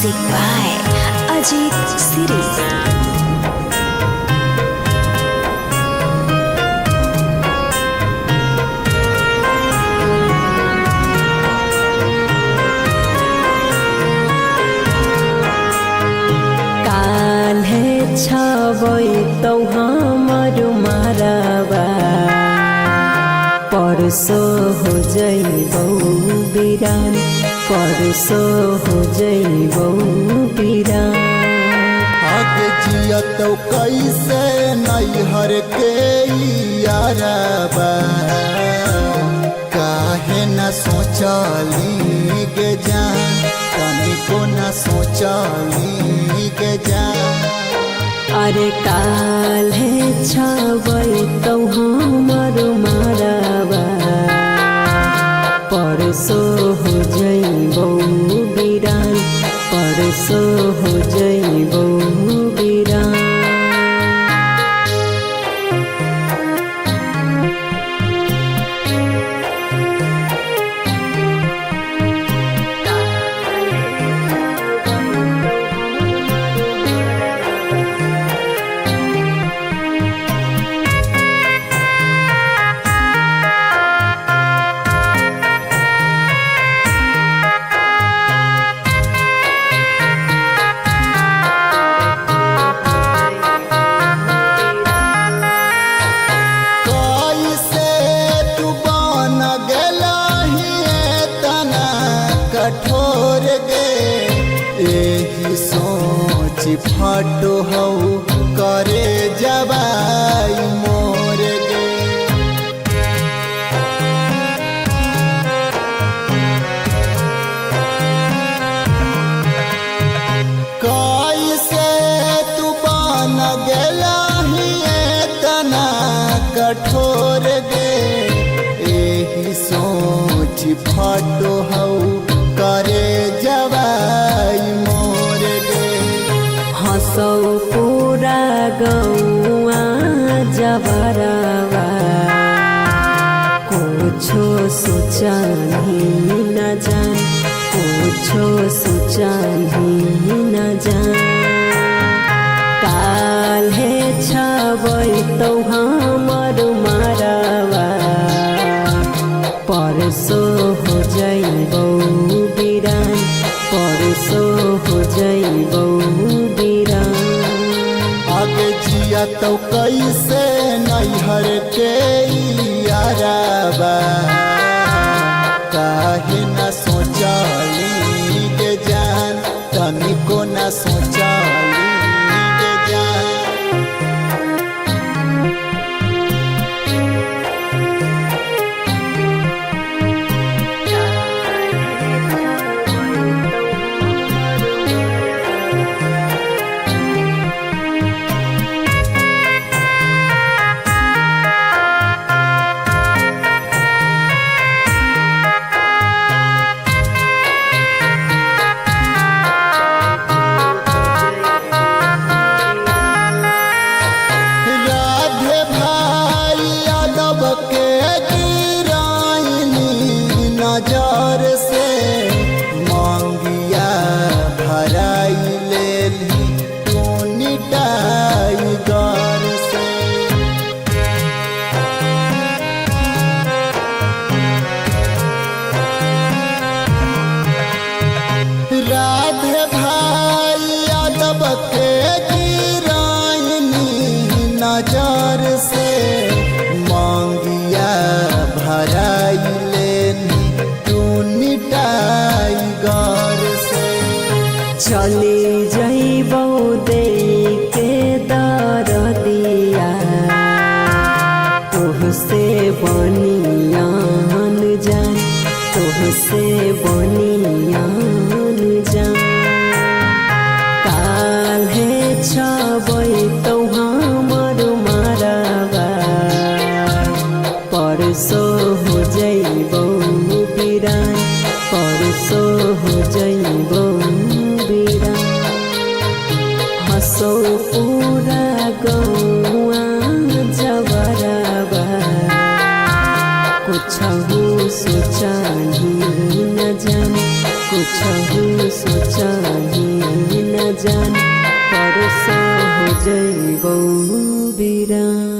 Music by Ajit Siri. छबै तौ हमर मारबा परसो हो जइबौ बिरान परसो हो जइबौ बिरान आगे जियत कैसे नैहर के यारबा काहे न सोचली के जान तनिको न सोचली के जान अरे काल्हे छबै तौ हमर मारबा परसो हो जइबौ बिरान परसो हो जइबौ बिरान कठोर गे एही सोच फटो हौ करे जबाई मोर गे कैसे तू बन गेला तना कठोर गे एही सोच फटो हौ करे जवाई मोर गे हंसौ पूरा गौआ जबरवा कुछो सोचही न जान कुछो सोचही न जान काल्हे छबै तौ हमर मारवा परसो हो जइबौ बिरान परसो हो जइबौ बिरान आगे जियत कैसे नैहर के यारबा काहे न सोचली के जान तनिको न सोचली के जान नजर से मांगिया भराई लेली टोनी टाइगर से राधे भाई यादव के गिराइनी नजर से मांगिया भराई टाइगर से चली जइबौ देके दरदिया तोहसे बनियान जान तोहसे बनियान जान काल्हे छबै तौ हमर मारबा परसो हो जइबौ बिरान परसो हो जइबौ बिरान हंसौ पूरा गौआ जबरवा कुछहु सोचही न जान कुछहु सोचही जान परसो हो जइबौ बिरान।